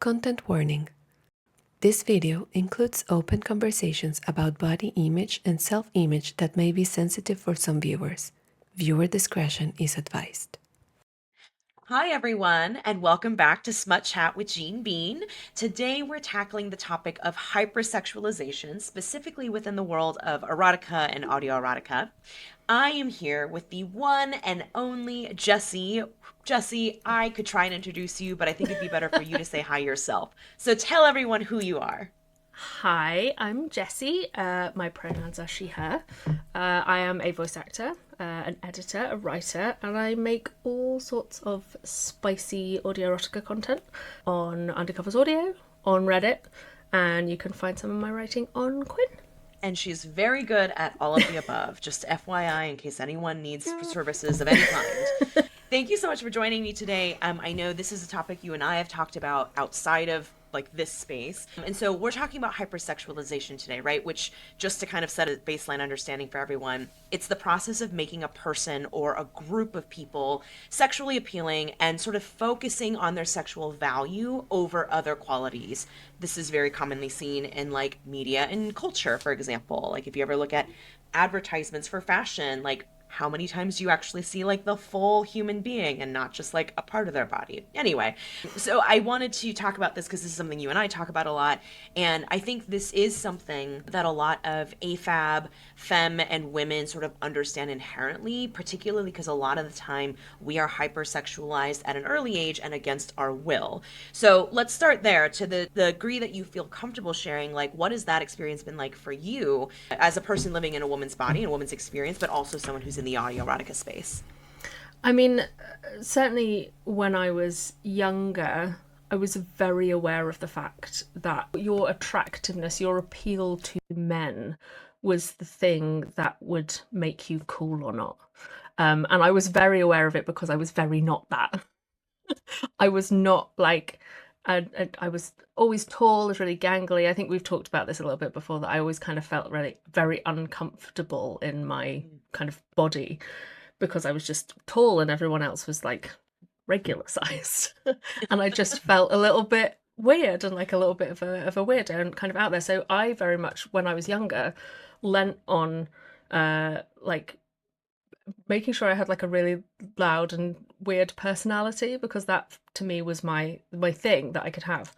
Content warning. This video includes open conversations about body image and self-image that may be sensitive for some viewers. Viewer discretion is advised. Hi everyone, and welcome back to Smut Chat with Jeen Bean. Today we're tackling the topic of hypersexualization, specifically within the world of erotica and autoerotica. I am here with the one and only Jessie. Jessie, I could try and introduce you, but I think it'd be better for you to say hi yourself. So tell everyone who you are. Hi, I'm Jessie. My pronouns are she, her. I am a voice actor, an editor, a writer, and I make all sorts of spicy audio-erotica content on Undercovers Audio, on Reddit, and you can find some of my writing on Quinn. And she's very good at all of the above, just FYI in case anyone needs services of any kind. Thank you so much for joining me today. I know this is a topic you and I have talked about outside of this space. And so we're talking about hypersexualization today, right? Which, just to kind of set a baseline understanding for everyone, it's the process of making a person or a group of people sexually appealing and sort of focusing on their sexual value over other qualities. This is very commonly seen in media and culture, for example. If you ever look at advertisements for fashion, how many times do you actually see the full human being and not just a part of their body? Anyway, so I wanted to talk about this because this is something you and I talk about a lot. And I think this is something that a lot of AFAB, femme, and women sort of understand inherently, particularly because a lot of the time we are hypersexualized at an early age and against our will. So let's start there. To the degree that you feel comfortable sharing, what has that experience been like for you as a person living in a woman's body and a woman's experience, but also someone who's in the autoerotica space? I mean, certainly when I was younger, I was very aware of the fact that your attractiveness, your appeal to men was the thing that would make you cool or not. And I was very aware of it because I was very not that. I was not I was always tall, was really gangly. I think we've talked about this a little bit before, that I always kind of felt really very uncomfortable in my kind of body because I was just tall and everyone else was regular sized. And I just felt a little bit weird and a little bit of a weirdo and kind of out there. So I very much, when I was younger, lent on making sure I had a really loud and weird personality, because that to me was my thing that I could have.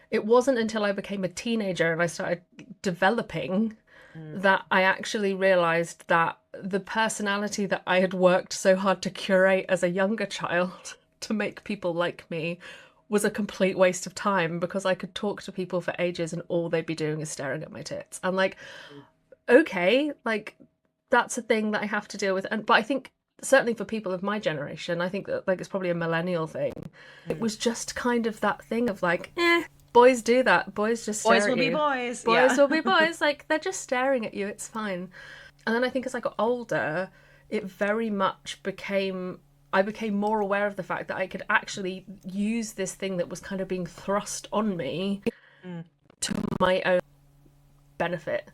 It wasn't until I became a teenager and I started developing that I actually realized that the personality that I had worked so hard to curate as a younger child to make people like me was a complete waste of time, because I could talk to people for ages and all they'd be doing is staring at my tits. I'm okay, that's a thing that I have to deal with. But I think certainly for people of my generation, I think that it's probably a millennial thing. It was just kind of that thing of boys do that. Boys just stare Boys will at be you. boys. Boys Yeah. will be boys. They're just staring at you. It's fine. And then I think as I got older, it very much I became more aware of the fact that I could actually use this thing that was kind of being thrust on me to my own benefit.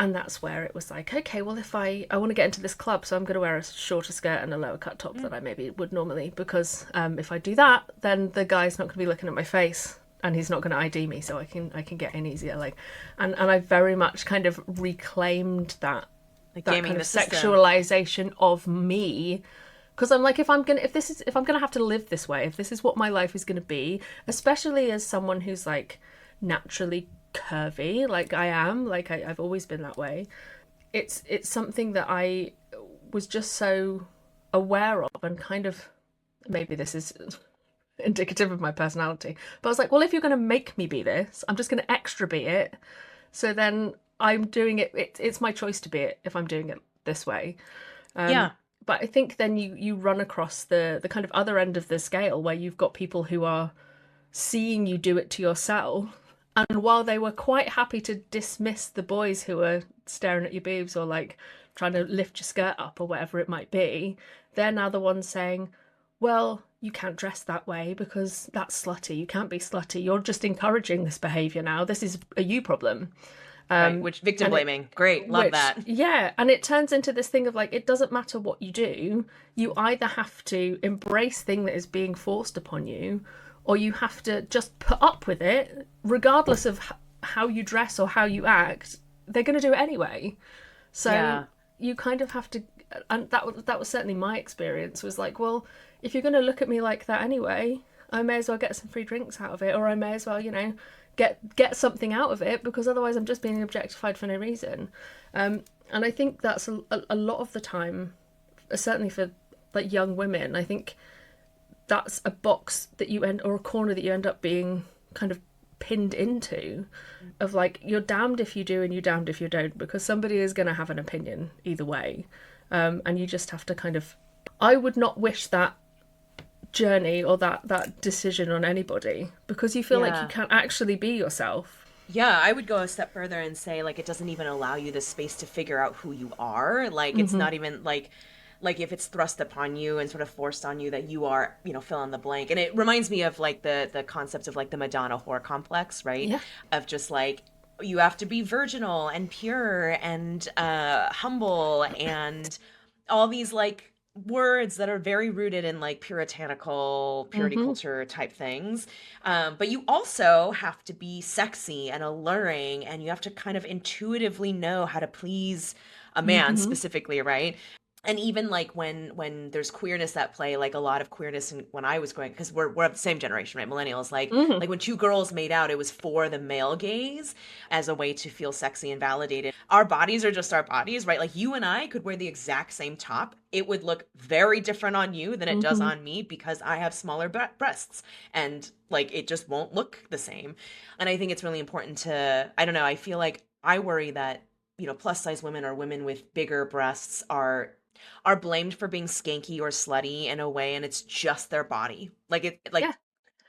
And that's where it was okay, well, if I want to get into this club, so I'm going to wear a shorter skirt and a lower cut top than I maybe would normally, because if I do that, then the guy's not going to be looking at my face and he's not going to ID me, so I can get in easier. And I very much kind of reclaimed that kind of sexualization of me, because I'm if I'm gonna have to live this way, if this is what my life is going to be, especially as someone who's naturally curvy, I am, I've always been that way, it's something that I was just so aware of, and kind of, maybe this is indicative of my personality, but I was well, if you're going to make me be this, I'm just going to extra be it, so then I'm doing it, it's my choice to be it if I'm doing it this way. But I think then you run across the kind of other end of the scale, where you've got people who are seeing you do it to yourself, and while they were quite happy to dismiss the boys who were staring at your boobs or trying to lift your skirt up or whatever it might be, they're now the ones saying, well, you can't dress that way because that's slutty. You can't be slutty. You're just encouraging this behaviour now. This is a you problem. Right, which victim blaming. Great. Love that. Yeah. And it turns into this thing of it doesn't matter what you do. You either have to embrace thing that is being forced upon you, or you have to just put up with it, regardless of how you dress or how you act. They're going to do it anyway. So Yeah. you kind of have to, and that was certainly my experience. Was like, well, if you're going to look at me like that anyway, I may as well get some free drinks out of it, or I may as well, get something out of it, because otherwise I'm just being objectified for no reason. And I think that's a lot of the time, certainly for like young women. I think that's a box that you end, or a corner that you end up being kind of pinned into, of like, you're damned if you do and you're damned if you don't, because somebody is going to have an opinion either way. And you just have to kind of, I would not wish that journey or that decision on anybody, because you feel like you Yeah. can't actually be yourself. Yeah, I would go a step further and say like it doesn't even allow you the space to figure out who you are. Like it's Mm-hmm. not even like if it's thrust upon you and sort of forced on you that you are, fill in the blank. And it reminds me of like the concept of like the Madonna whore complex, right? Yeah. Of just like you have to be virginal and pure and humble and all these like words that are very rooted in like puritanical purity Mm-hmm. culture type things. But you also have to be sexy and alluring, and you have to kind of intuitively know how to please a man Mm-hmm. specifically, right? And even like when there's queerness at play, like a lot of queerness when I was going, because we're of the same generation, right? Millennials, Mm-hmm. like when two girls made out, it was for the male gaze as a way to feel sexy and validated. Our bodies are just our bodies, right? Like you and I could wear the exact same top. It would look very different on you than it does Mm-hmm. on me because I have smaller breasts, and like it just won't look the same. And I think it's really important to, I don't know, I feel like I worry that plus size women or women with bigger breasts are blamed for being skanky or slutty in a way, and it's just their body. Like Yeah.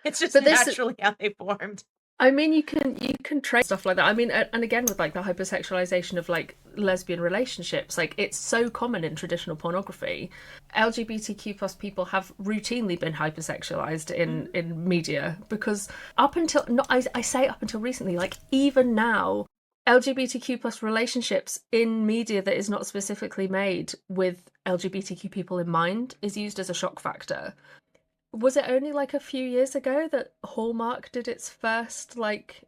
it's just But this, naturally how they formed. I mean, you can trace stuff like that. I mean, and again with like the hypersexualization of like lesbian relationships, like it's so common in traditional pornography. LGBTQ plus people have routinely been hypersexualized Mhm. in media, because up until, not I say up until recently, like even now, LGBTQ plus relationships in media that is not specifically made with LGBTQ people in mind is used as a shock factor. Was it only like a few years ago that Hallmark did its first like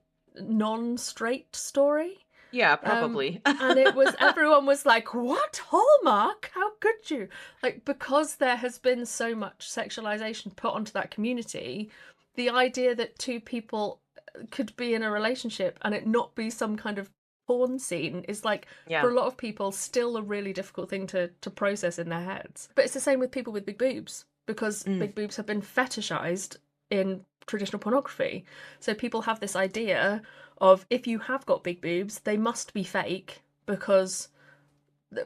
non-straight story? Yeah, Um, probably. and it was, everyone was like, "What, Hallmark? How could you?" Like, because there has been so much sexualization put onto that community, the idea that two people could be in a relationship and it not be some kind of porn scene is like, Yeah. for a lot of people, still a really difficult thing to process in their heads. But it's the same with people with big boobs, because Mm. big boobs have been fetishized in traditional pornography. So people have this idea of, if you have got big boobs, they must be fake, because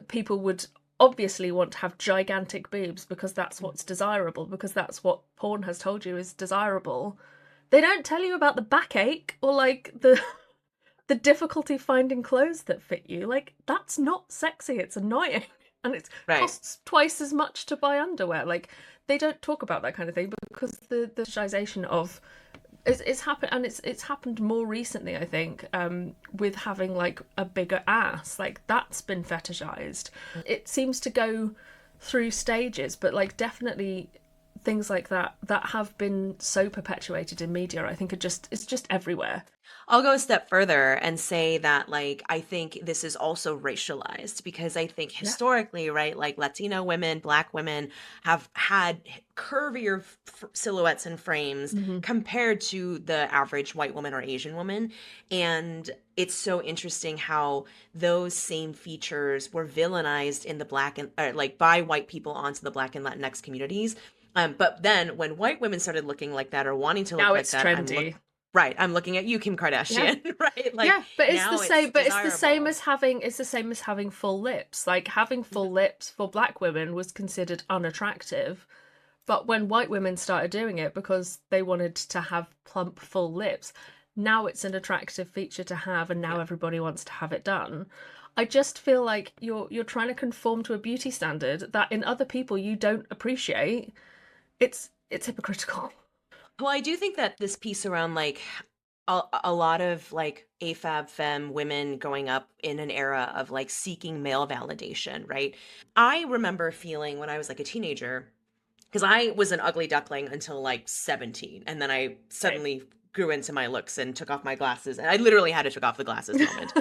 people would obviously want to have gigantic boobs because that's what's desirable, because that's what porn has told you is desirable. They don't tell you about the backache or like the difficulty finding clothes that fit you. Like, that's not sexy, it's annoying. And it Right. costs twice as much to buy underwear. Like, they don't talk about that kind of thing, because the sexualization of, it's happened, and it's happened more recently, I think, with having like a bigger ass. Like, that's been fetishized. It seems to go through stages, but like definitely things like that have been so perpetuated in media, I think, it's just everywhere. I'll go a step further and say that, like, I think this is also racialized because I think Yeah. historically, right, like Latino women, Black women have had curvier silhouettes and frames Mm-hmm. compared to the average white woman or Asian woman. And it's so interesting how those same features were villainized in the Black and like by white people onto the Black and Latinx communities. But then when white women started looking like that or wanting to look Now like it's that, trendy. right, I'm looking at you, Kim Yeah. Kardashian, right? Like Yeah, but it's the now it's same. But it's the same desirable. as having full lips. Like, having full Mhm. lips for black women was considered unattractive. But when white women started doing it because they wanted to have plump, full lips, now it's an attractive feature to have, and now Yeah. everybody wants to have it done. I just feel like you're trying to conform to a beauty standard that in other people you don't appreciate. It's hypocritical. Well, I do think that this piece around like a lot of like AFAB femme women growing up in an era of like seeking male validation, right? I remember feeling when I was like a teenager because I was an ugly duckling until like 17, and then I suddenly grew into my looks and took off my glasses, and I literally had to take off the glasses moment.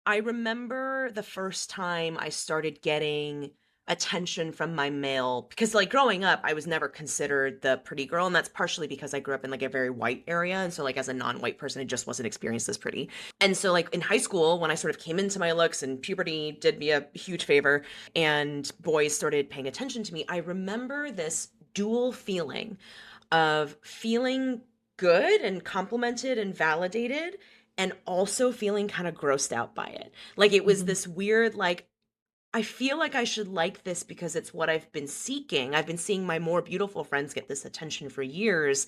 I remember the first time I started getting attention from my male, because like growing up I was never considered the pretty girl, and that's partially because I grew up in like a very white area, and so like as a non-white person I just wasn't experienced as pretty. And so like in high school, when I sort of came into my looks and puberty did me a huge favor and boys started paying attention to me, I remember this dual feeling of feeling good and complimented and validated, and also feeling kind of grossed out by it. Like it was this weird, like, I feel like I should like this because it's what I've been seeking. I've been seeing my more beautiful friends get this attention for years,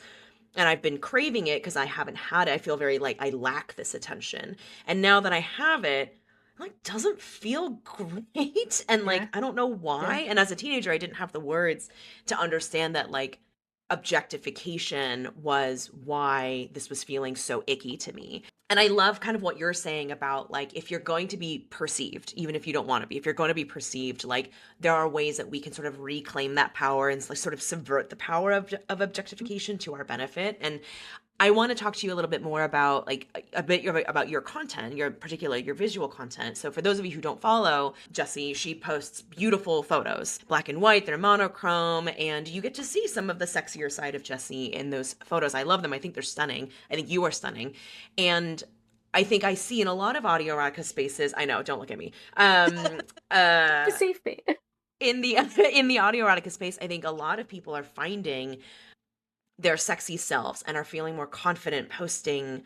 and I've been craving it because I haven't had it. I feel very like I lack this attention. And now that I have it, like doesn't feel great. And like Yeah. I don't know why. Yeah. And as a teenager, I didn't have the words to understand that like objectification was why this was feeling so icky to me. And I love kind of what you're saying about like if you're going to be perceived, even if you don't want to be, if you're going to be perceived, like there are ways that we can sort of reclaim that power and like, sort of subvert the power of objectification to our benefit. And I want to talk to you a little bit more about like a bit about your content, particularly your visual content. So for those of you who don't follow Jessie, she posts beautiful photos, black and white, they're monochrome, and you get to see some of the sexier side of Jessie in those photos. I love them. I think they're stunning. I think you are stunning. And I think I see in a lot of audio erotica spaces, I know, don't look at me. Perceive me. In the in the audio erotica space, I think a lot of people are finding their sexy selves and are feeling more confident posting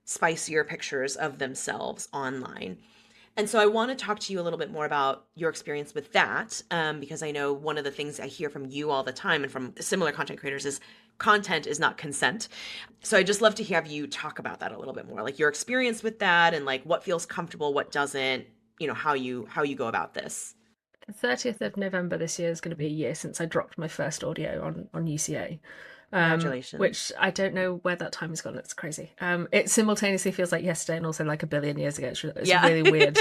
spicier pictures of themselves online. And so I want to talk to you a little bit more about your experience with that, because I know one of the things I hear from you all the time and from similar content creators is content is not consent. So I just love to have you talk about that a little bit more, like your experience with that and like what feels comfortable, what doesn't, how you go about this. The 30th of November this year is going to be a year since I dropped my first audio on UCA. Congratulations. Which I don't know where that time has gone. It's crazy. It simultaneously feels like yesterday and also like a billion years ago. It's really weird.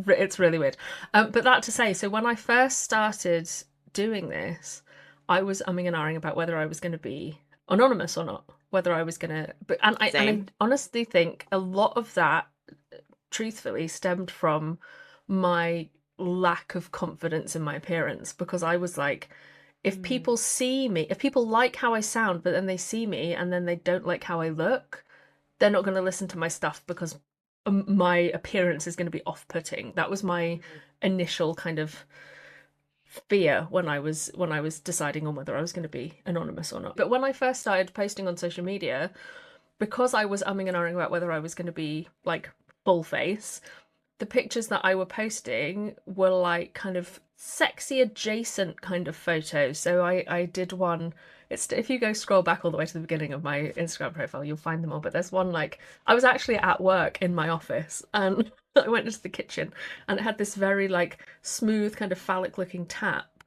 It's really weird. But that to say, so when I first started doing this, I was umming and ahhing about whether I was going to be anonymous or not, whether I was going to. And I honestly think a lot of that, truthfully, stemmed from my lack of confidence in my appearance, because I was like, if people see me, if people like how I sound, but then they see me and then they don't like how I look, they're not going to listen to my stuff because my appearance is going to be off-putting. That was my initial kind of fear when I was deciding on whether I was going to be anonymous or not. But when I first started posting on social media, because I was umming and ahhing about whether I was going to be like full face, the pictures that I were posting were like kind of sexy adjacent kind of photos. So I did one. If you go scroll back all the way to the beginning of my Instagram profile, you'll find them all. But there's one like I was actually at work in my office and I went into the kitchen and it had this very like smooth kind of phallic looking tap.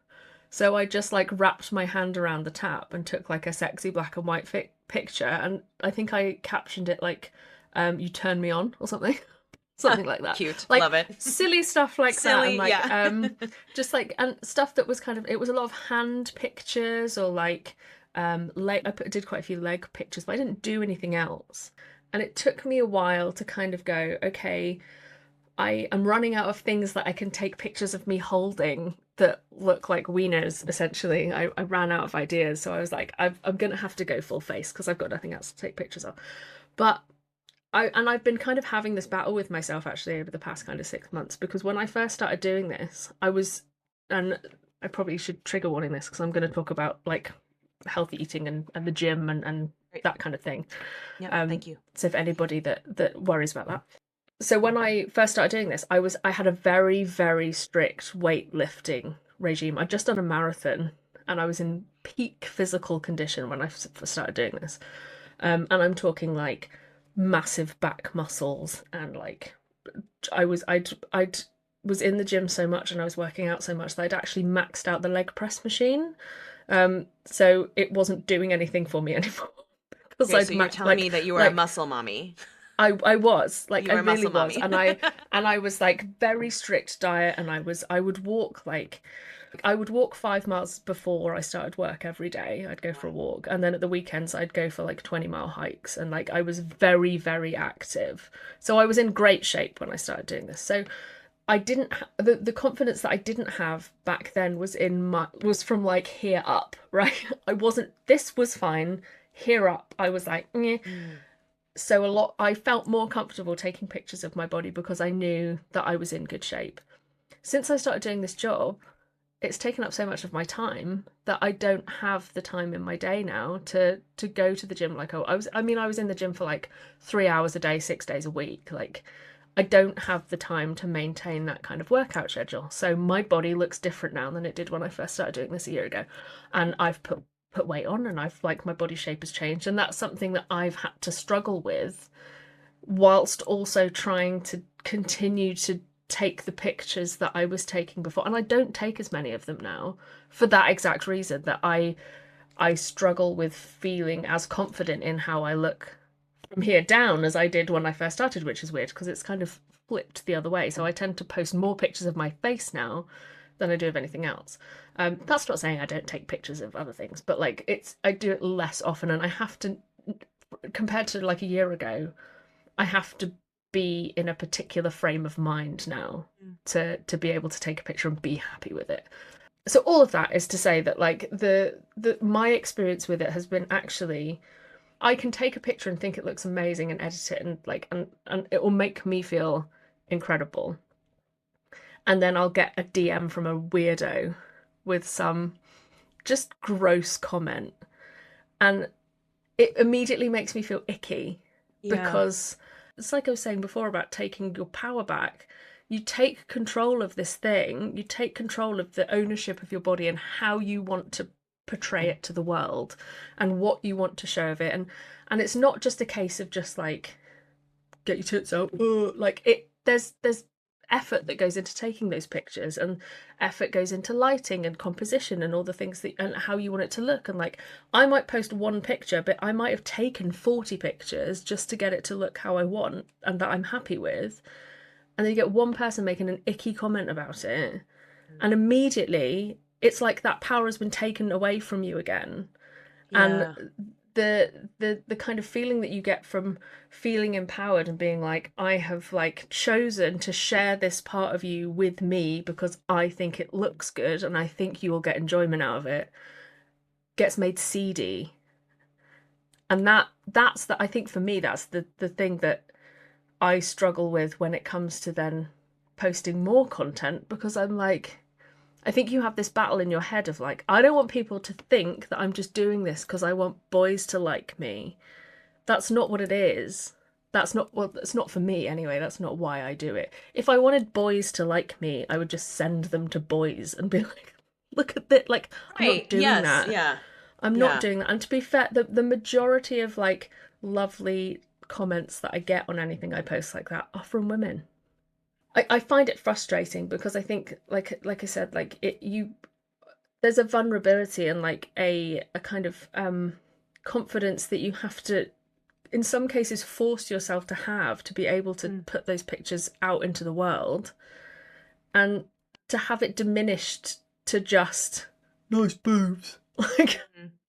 So I just like wrapped my hand around the tap and took like a sexy black and white picture, and I think I captioned it like "You turn me on" or something. Something like that. Cute. Like, love it. silly stuff like Silly, that. And like, just like, and stuff that was kind of, it was a lot of hand pictures or like, did quite a few leg pictures, but I didn't do anything else. And it took me a while to kind of go, okay, I am running out of things that I can take pictures of me holding that look like wieners, essentially. I ran out of ideas. So I was like, I'm going to have to go full face because I've got nothing else to take pictures of. But I've been kind of having this battle with myself actually over the past kind of 6 months, because when I first started doing this, and I probably should trigger warning this because I'm going to talk about like healthy eating and the gym and that kind of thing. Yeah, thank you. So if anybody that worries about that. So when I first started doing this, I had a very, very strict weightlifting regime. I'd just done a marathon and I was in peak physical condition when I started doing this. And I'm talking like massive back muscles, and like I was in the gym so much and I was working out so much that I'd actually maxed out the leg press machine, so it wasn't doing anything for me anymore. Okay, so you're telling me that you were a muscle mommy. I was like, I really was, mommy. and I was like very strict diet, and I would walk like I would walk 5 miles before I started work every day. I'd go for a walk. And then at the weekends, I'd go for like 20-mile hikes. And like I was very, very active. So I was in great shape when I started doing this. So I didn't the confidence that I didn't have back then was from like here up, right? This was fine. Here up, I was like, eh. So I felt more comfortable taking pictures of my body because I knew that I was in good shape. Since I started doing this job, it's taken up so much of my time that I don't have the time in my day now to go to the gym like I was. I mean, I was in the gym for like 3 hours a day, 6 days a week. Like, I don't have the time to maintain that kind of workout schedule. So my body looks different now than it did when I first started doing this a year ago. And I've put weight on, and I've like my body shape has changed, and that's something that I've had to struggle with whilst also trying to continue to take the pictures that I was taking before. And I don't take as many of them now for that exact reason, that I struggle with feeling as confident in how I look from here down as I did when I first started, which is weird because it's kind of flipped the other way. So I tend to post more pictures of my face now than I do of anything else. That's not saying I don't take pictures of other things, but like I do it less often, and I have to, compared to like a year ago, I have to be in a particular frame of mind now to be able to take a picture and be happy with it. So all of that is to say that like my experience with it has been, actually, I can take a picture and think it looks amazing and edit it and like and it will make me feel incredible. And then I'll get a DM from a weirdo with some just gross comment, and it immediately makes me feel icky because it's like I was saying before about taking your power back. You take control of this thing, you take control of the ownership of your body and how you want to portray it to the world and what you want to show of it. And it's not just a case of just like get your tits out. Like there's effort that goes into taking those pictures, and effort goes into lighting and composition and all the things that and how you want it to look. And like I might post one picture, but I might have taken 40 pictures just to get it to look how I want and that I'm happy with. And then you get one person making an icky comment about it, and immediately it's like that power has been taken away from you again. And the kind of feeling that you get from feeling empowered and being like, I have like chosen to share this part of you with me because I think it looks good and I think you will get enjoyment out of it, gets made seedy. And that's I think for me that's the thing that I struggle with when it comes to then posting more content, because I'm like, I think you have this battle in your head of like, I don't want people to think that I'm just doing this because I want boys to like me. That's not what it is. That's not for me anyway. That's not why I do it. If I wanted boys to like me, I would just send them to boys and be like, look at this. Like, I'm not doing that. Yeah. I'm not doing that. And to be fair, the majority of like lovely comments that I get on anything I post like that are from women. I find it frustrating because I think like I said, like there's a vulnerability and like a kind of confidence that you have to, in some cases, force yourself to have to be able to put those pictures out into the world, and to have it diminished to just nice boobs. Like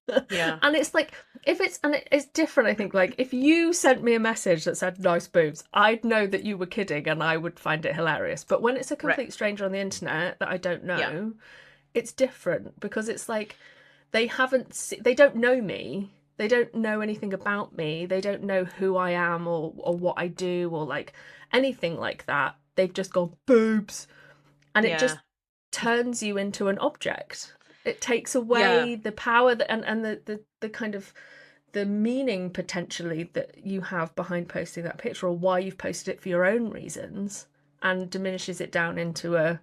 and it's like, it's different. I think like if you sent me a message that said nice boobs, I'd know that you were kidding and I would find it hilarious. But when it's a complete stranger on the internet that I don't know, it's different, because it's like they don't know me, they don't know anything about me, they don't know who I am or what I do or like anything like that. They've just gone boobs, and it just turns you into an object. It takes away the power and the kind of the meaning potentially that you have behind posting that picture, or why you've posted it for your own reasons, and diminishes it down into a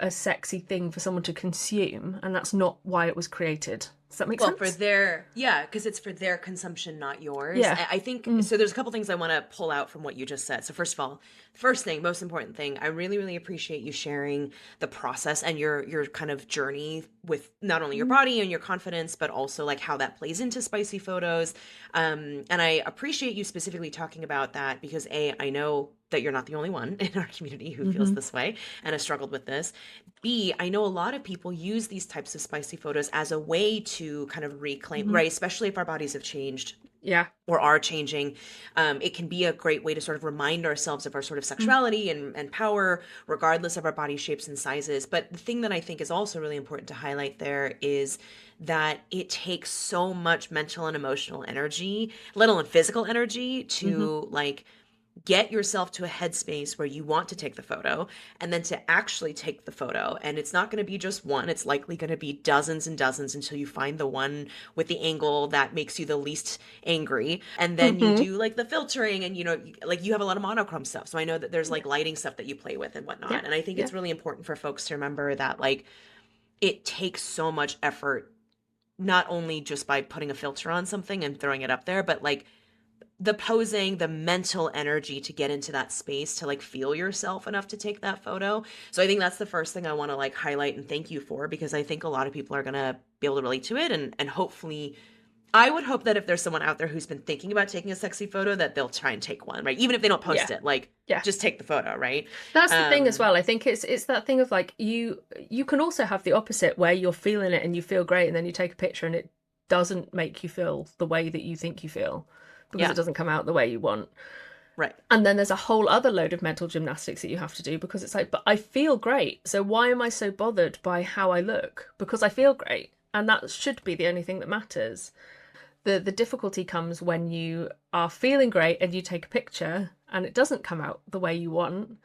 sexy thing for someone to consume. And that's not why it was created Does that make Well, for sense? their, yeah, because it's for their consumption, not yours. Yeah. I think so. There's a couple things I want to pull out from what you just said. So, first of all, first thing, most important thing, I really, really appreciate you sharing the process and your kind of journey with not only your body and your confidence, but also like how that plays into spicy photos. And I appreciate you specifically talking about that because A, I know that you're not the only one in our community who feels Mm-hmm. this way and has struggled with this. B, I know a lot of people use these types of spicy photos as a way to kind of reclaim, Mm-hmm. right? Especially if our bodies have changed Yeah. or are changing. It can be a great way to sort of remind ourselves of our sort of sexuality and power, regardless of our body shapes and sizes. But the thing that I think is also really important to highlight there is that it takes so much mental and emotional energy, let alone physical energy, Mm-hmm. to like get yourself to a headspace where you want to take the photo and then to actually take the photo. And it's not going to be just one, it's likely going to be dozens and dozens until you find the one with the angle that makes you the least angry. And then you Mm-hmm. do like the filtering and, you know, like you have a lot of monochrome stuff. So I know that there's like lighting stuff that you play with and Yeah. whatnot. And I think Yeah. it's really important for folks to remember that like it takes so much effort, not only just by putting a filter on something and throwing it up there, but like the posing, the mental energy to get into that space to like feel yourself enough to take that photo. So I think that's the first thing I want to like highlight and thank you for, because I think a lot of people are going to be able to relate to it, and hopefully I would hope that if there's someone out there who's been thinking about taking a sexy photo that they'll try and take one, right? Even if they don't Yeah. post it, like Yeah. just take the photo, right? That's the thing as Um well. I think it's that thing of like you can also have the opposite where you're feeling it and you feel great and then you take a picture and it doesn't make you feel the way that you think you feel because yeah, it doesn't come out the way you want. right. And then there's a whole other load of mental gymnastics that you have to do because it's like, but I feel great. So why am I so bothered by how I look? Because I feel great. And that should be the only thing that matters. The difficulty comes when you are feeling great and you take a picture and it doesn't come out the way you want,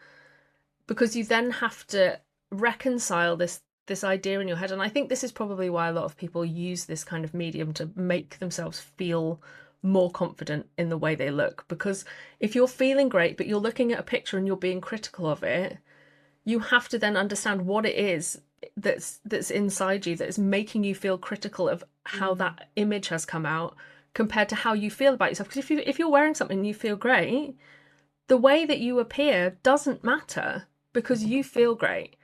because you then have to reconcile this idea in your head. And I think this is probably why a lot of people use this kind of medium to make themselves feel more confident in the way they look. Because if you're feeling great but you're looking at a picture and you're being critical of it, you have to then understand what it is that's inside you that is making you feel critical of how that image has come out compared to how you feel about yourself. Because if you're wearing something and you feel great, the way that you appear doesn't matter because you feel great.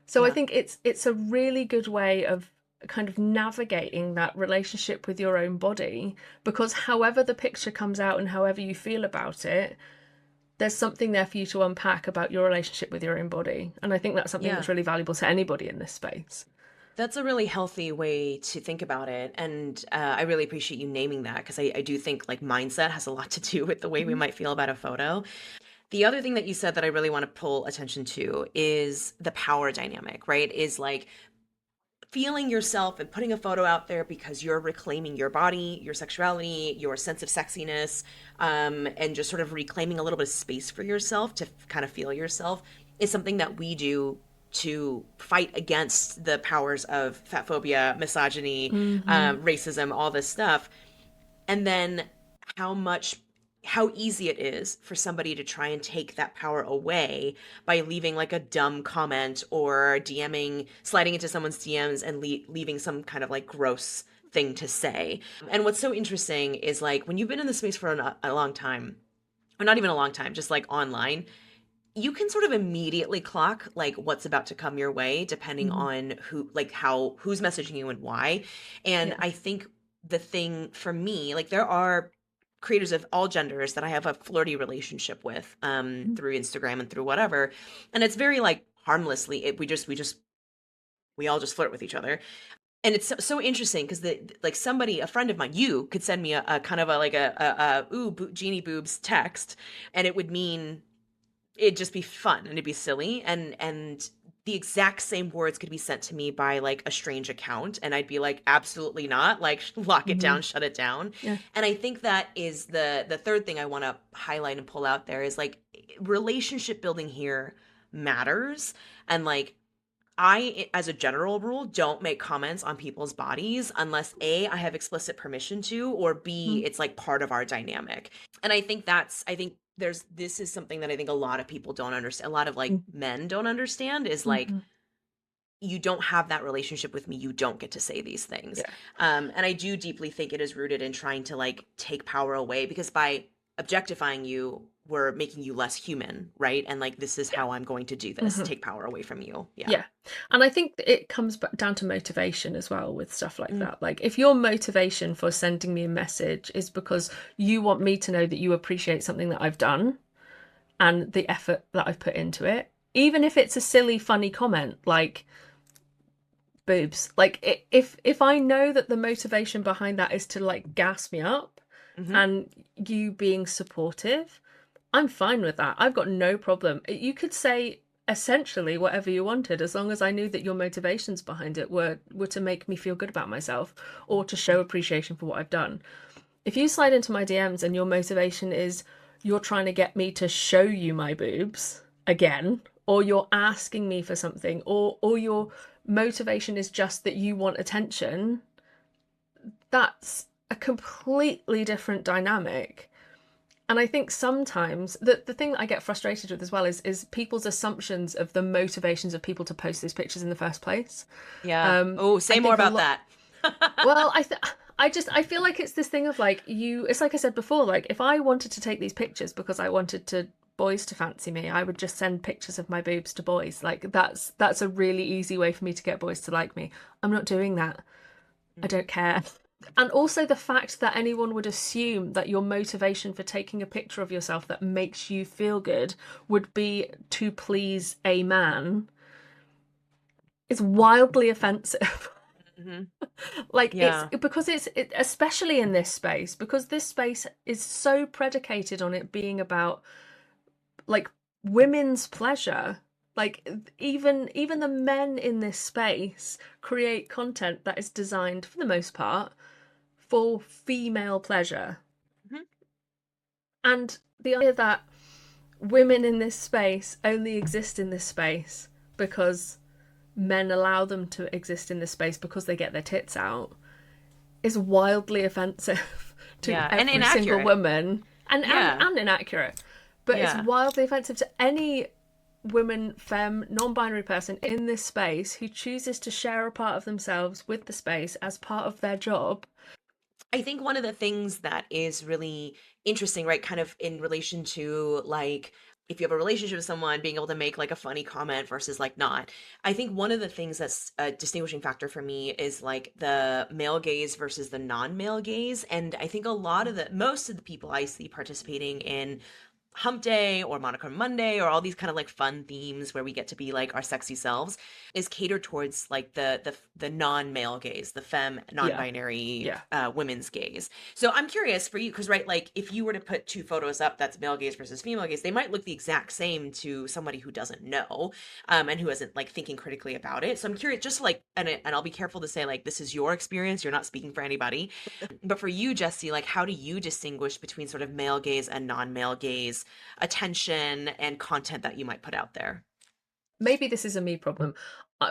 So I Yeah. think it's a really good way of kind of navigating that relationship with your own body, because however the picture comes out and however you feel about it, there's something there for you to unpack about your relationship with your own body. And I think that's something Yeah. that's really valuable to anybody in this space. That's a really healthy way to think about it. And I really appreciate you naming that, because I do think like mindset has a lot to do with the way we Mm-hmm. might feel about a photo. The other thing that you said that I really want to pull attention to is the power dynamic, right? Is like feeling yourself and putting a photo out there because you're reclaiming your body, your sexuality, your sense of sexiness, and just sort of reclaiming a little bit of space for yourself to kind of feel yourself is something that we do to fight against the powers of fat phobia, misogyny, Mm-hmm. racism, all this stuff. And then how much how easy it is for somebody to try and take that power away by leaving like a dumb comment or DMing, sliding into someone's DMs and leaving some kind of like gross thing to say. And what's so interesting is like when you've been in the space for a long time, or not even a long time, just like online, you can sort of immediately clock like what's about to come your way depending Mm-hmm. on who's messaging you and why. And Yeah. I think the thing for me, like there are creators of all genders that I have a flirty relationship with through Instagram and through whatever, and it's very like harmlessly we all just flirt with each other. And it's so interesting because the like somebody, a friend of mine, you could send me a kind of a like a ooh genie boobs text, and it would mean it'd just be fun and it'd be silly, and the exact same words could be sent to me by like a strange account and I'd be like absolutely not, like lock it Mm-hmm. down, shut it down. Yeah. And I think that is the third thing I want to highlight and pull out there is like relationship building here matters. And like I, as a general rule, don't make comments on people's bodies unless A, I have explicit permission to, or B, it's like part of our dynamic. And I think this is something that I think a lot of people don't understand. A lot of like Mm-hmm. men don't understand is like Mm-hmm. you don't have that relationship with me, you don't get to say these things. Yeah. And I do deeply think it is rooted in trying to like take power away, because by objectifying you, we're making you less human, right? And like, this is how I'm going to do this, take power away from you. Yeah. Yeah. And I think it comes back down to motivation as well with stuff like Mm. that. Like if your motivation for sending me a message is because you want me to know that you appreciate something that I've done and the effort that I've put into it, even if it's a silly, funny comment like boobs, like if I know that the motivation behind that is to like gas me up and you being supportive, I'm fine with that. I've got no problem. You could say essentially whatever you wanted, as long as I knew that your motivations behind it were to make me feel good about myself or to show appreciation for what I've done. If you slide into my DMs and your motivation is you're trying to get me to show you my boobs again, or you're asking me for something, or your motivation is just that you want attention, that's a completely different dynamic. And I think sometimes the thing that I get frustrated with as well is people's assumptions of the motivations of people to post these pictures in the first place. Yeah. Say I more think about that. well, I feel like it's this thing of like it's like I said before, like if I wanted to take these pictures because I wanted boys to fancy me, I would just send pictures of my boobs to boys. Like that's a really easy way for me to get boys to like me. I'm not doing that. I don't care. And also the fact that anyone would assume that your motivation for taking a picture of yourself that makes you feel good would be to please a man is wildly offensive. Like Yeah. it's because especially in this space, because this space is so predicated on it being about like women's pleasure. Like even the men in this space create content that is designed for the most part for female pleasure. And the idea that women in this space only exist in this space because men allow them to exist in this space because they get their tits out is wildly offensive to and every single inaccurate. woman and inaccurate. But it's Yeah. wildly offensive to any woman, femme, non-binary person in this space who chooses to share a part of themselves with the space as part of their job. I think one of the things that is really interesting, right, kind of in relation to like if you have a relationship with someone, being able to make like a funny comment versus like not. I think one of the things that's a distinguishing factor for me is like the male gaze versus the non-male gaze. And I think most of the people I see participating in Hump Day or Monocle Monday or all these kind of like fun themes where we get to be like our sexy selves is catered towards like the non-male gaze, the femme non-binary women's gaze. So I'm curious for you because right, like if you were to put two photos up that's male gaze versus female gaze, they might look the exact same to somebody who doesn't know and who isn't like thinking critically about it. So I'm curious, just like and I'll be careful to say like this is your experience, you're not speaking for anybody, but for you, Jessie, like how do you distinguish between sort of male gaze and non-male gaze attention and content that you might put out there? Maybe this is a me problem.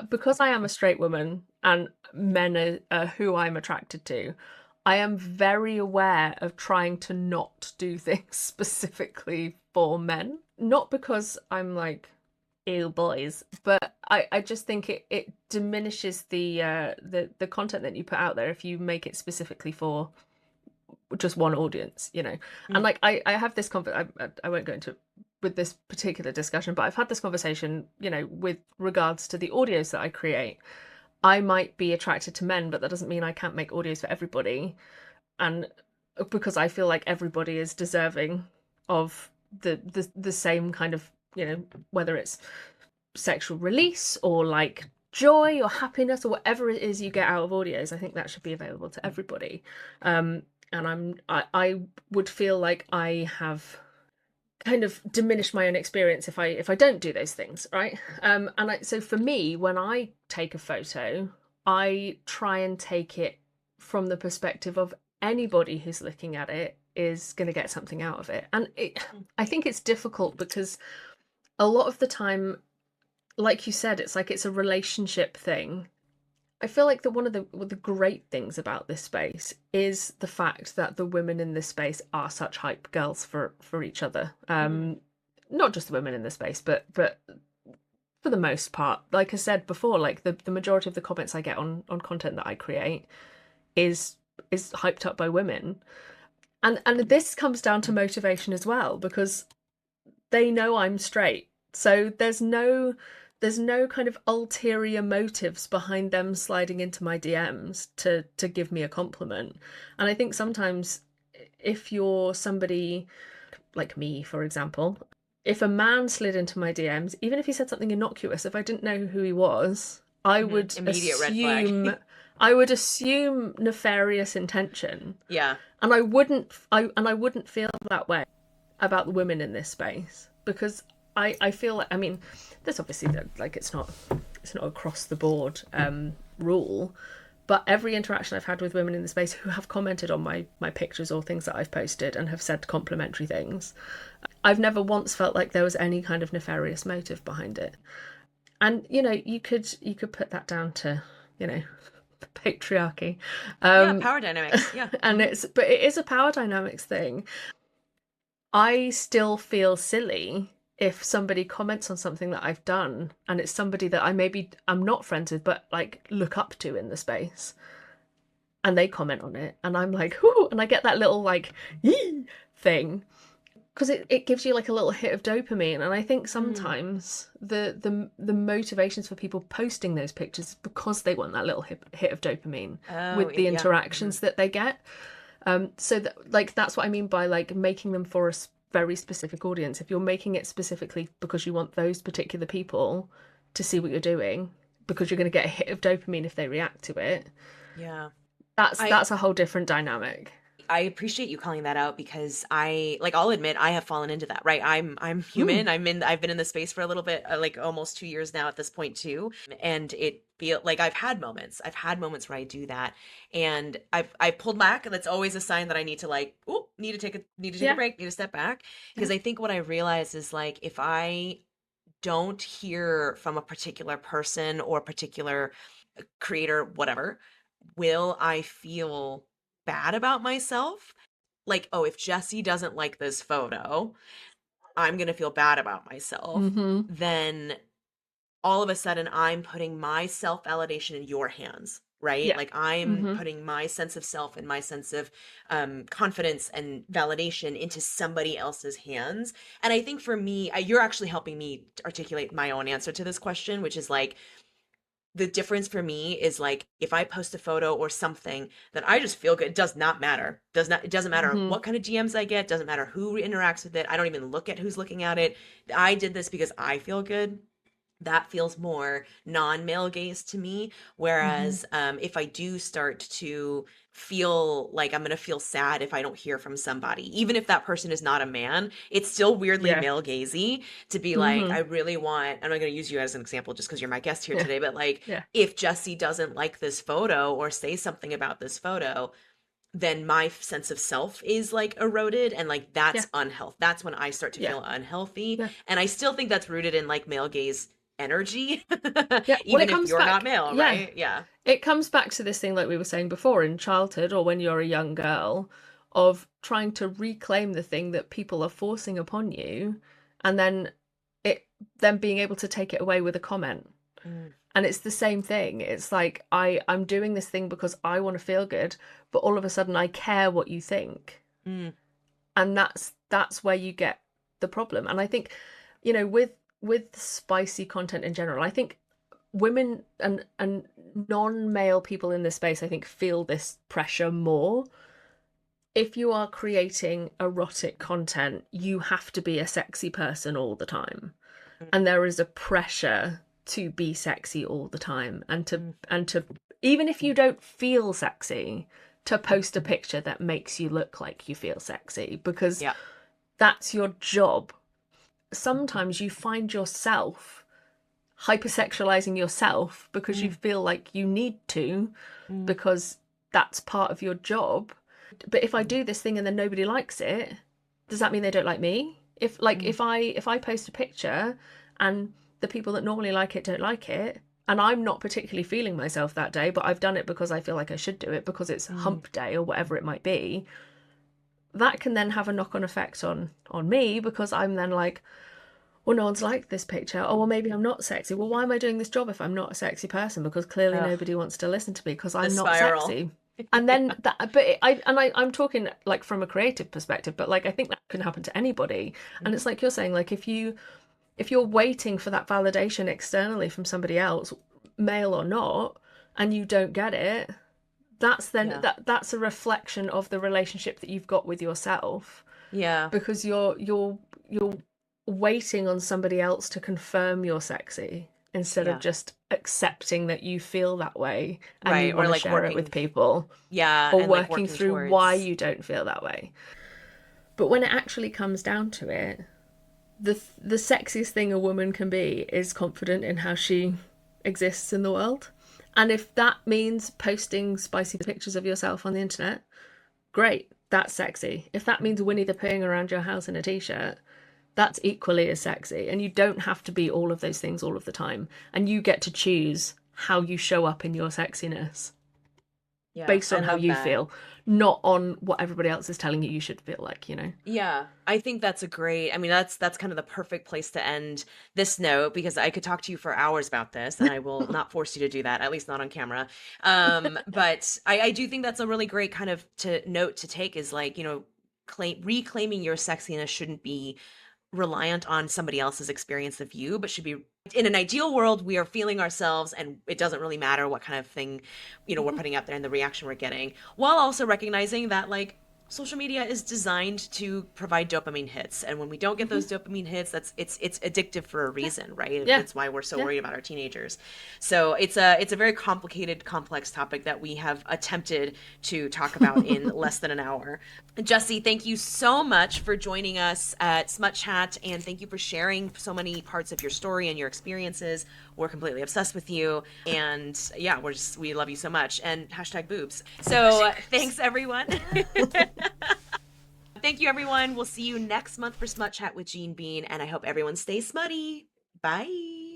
Because I am a straight woman and men are who I'm attracted to, I am very aware of trying to not do things specifically for men. Not because I'm like, ew, boys, but I just think it diminishes the content that you put out there if you make it specifically for just one audience, you know. And like I have this I won't go into it with this particular discussion, but I've had this conversation, you know, with regards to the audios that I create. I might be attracted to men, but that doesn't mean I can't make audios for everybody. And because I feel like everybody is deserving of the same kind of, you know, whether it's sexual release or like joy or happiness or whatever it is you get out of audios, I think that should be available to everybody. And I would feel like I have kind of diminished my own experience if I don't do those things, right? So for me, when I take a photo, I try and take it from the perspective of anybody who's looking at it is going to get something out of it. And I think it's difficult because a lot of the time, like you said, it's like it's a relationship thing. I feel like one of the great things about this space is the fact that the women in this space are such hype girls for each other. Not just the women in this space, but for for the most part. Like I said before, like the majority of the comments I get on content that I create is hyped up by women. And this comes down to motivation as well, because they know I'm straight. So there's no kind of ulterior motives behind them sliding into my DMs to give me a compliment. And I think sometimes if you're somebody like me, for example, if a man slid into my DMs, even if he said something innocuous, if I didn't know who he was, I would Immediate red flag. I would assume nefarious intention. Yeah. And I wouldn't feel that way about the women in this space, because I feel like, I mean, there's obviously like it's not across the board rule, but every interaction I've had with women in the space who have commented on my pictures or things that I've posted and have said complimentary things, I've never once felt like there was any kind of nefarious motive behind it. And you could put that down to patriarchy, Power dynamics. Yeah. and it is a power dynamics thing. I still feel silly if somebody comments on something that I've done and it's somebody that I'm not friends with, but like look up to in the space, and they comment on it and I'm like, whoo, and I get that little like yee thing, because it gives you like a little hit of dopamine. And I think sometimes the motivations for people posting those pictures is because they want that little hit of dopamine with the interactions that they get. So that's what I mean by like making them for a very specific audience. If you're making it specifically because you want those particular people to see what you're doing, because you're going to get a hit of dopamine if they react to it. Yeah. That's a whole different dynamic. I appreciate you calling that out, because I'll admit I have fallen into that, right? I'm human. I've been in the space for a little bit, like almost 2 years now at this point too. And it feel like I've had moments where I do that, and I pulled back, and that's always a sign that I need to need to take a break, need to step back. Because I think what I realize is like, if I don't hear from a particular person or a particular creator, whatever, will I feel bad about myself? Like, oh, if Jessie doesn't like this photo, I'm gonna feel bad about myself. Then all of a sudden I'm putting my self-validation in your hands, right? Like I'm putting my sense of self and my sense of confidence and validation into somebody else's hands. And I think for me, you're actually helping me articulate my own answer to this question, which is like, the difference for me is like, if I post a photo or something that I just feel good, it does not matter. It doesn't matter what kind of DMs I get, doesn't matter who interacts with it. I don't even look at who's looking at it. I did this because I feel good. That feels more non-male gaze to me. Whereas if I do start to feel like I'm going to feel sad if I don't hear from somebody, even if that person is not a man, it's still weirdly male gazy to be like, I really want, I'm not going to use you as an example just because you're my guest here today, but like, if Jessie doesn't like this photo or say something about this photo, then my sense of self is like eroded, and like that's unhealthy. That's when I start to feel unhealthy. And I still think that's rooted in like male gaze energy, even if you're not male, right? It comes back to this thing like we were saying before, in childhood or when you're a young girl, of trying to reclaim the thing that people are forcing upon you, and then being able to take it away with a comment. And it's the same thing. It's like, I'm doing this thing because I want to feel good, but all of a sudden I care what you think. And that's where you get the problem. And I think, with spicy content in general, I think women and non-male people in this space, I think, feel this pressure more. If you are creating erotic content, you have to be a sexy person all the time. And there is a pressure to be sexy all the time, and to even if you don't feel sexy, to post a picture that makes you look like you feel sexy, because that's your job. Sometimes you find yourself hypersexualizing yourself because you feel like you need to, because that's part of your job. But if I do this thing and then nobody likes it, does that mean they don't like me? If I post a picture and the people that normally like it don't like it, and I'm not particularly feeling myself that day, but I've done it because I feel like I should do it because it's hump day or whatever it might be, that can then have a knock-on effect on me, because I'm then like, well, no one's liked this picture. Oh, well, maybe I'm not sexy. Well, why am I doing this job if I'm not a sexy person? Because clearly Ugh, nobody wants to listen to me because the I'm not spiral. sexy. And then that, but I'm talking like from a creative perspective, but like I think that can happen to anybody. And it's like you're saying, like if you're waiting for that validation externally from somebody else, male or not, and you don't get it, that's then Yeah. that's a reflection of the relationship that you've got with yourself, Yeah. because you're waiting on somebody else to confirm you're sexy instead of Yeah. just accepting that you feel that way and Right. you Or want to like share it with people, yeah, or and like working working through why towards. you don't feel that way. But when it actually comes down to it, the sexiest thing a woman can be is confident in how she exists in the world. And if that means posting spicy pictures of yourself on the internet, great, that's sexy. If that means Winnie the Poohing around your house in a t-shirt, that's equally as sexy. And you don't have to be all of those things all of the time. And you get to choose how you show up in your sexiness Yeah, based I on how love you that. feel, not on what everybody else is telling you you should feel like, you know? Yeah, I think that's a great, I mean, that's kind of the perfect place to end this note because I could talk to you for hours about this and I will not force you to do that, at least not on camera. But I do think that's a really great kind of to note to take is like, reclaiming your sexiness shouldn't be reliant on somebody else's experience of you, but should be in an ideal world, we are feeling ourselves and it doesn't really matter what kind of thing, we're putting out there and the reaction we're getting, while also recognizing that like social media is designed to provide dopamine hits. And when we don't get those dopamine hits, it's addictive for a reason, right? Yeah. That's why we're so Yeah. worried about our teenagers. So it's a very complicated, complex topic that we have attempted to talk about in less than an hour. Jessie, thank you so much for joining us at Smutchat, and thank you for sharing so many parts of your story and your experiences. We're completely obsessed with you, and yeah, we love you so much. And hashtag boobs. So thanks everyone. Thank you everyone. We'll see you next month for Smut Chat with Gene Bean, and I hope everyone stays smutty. Bye.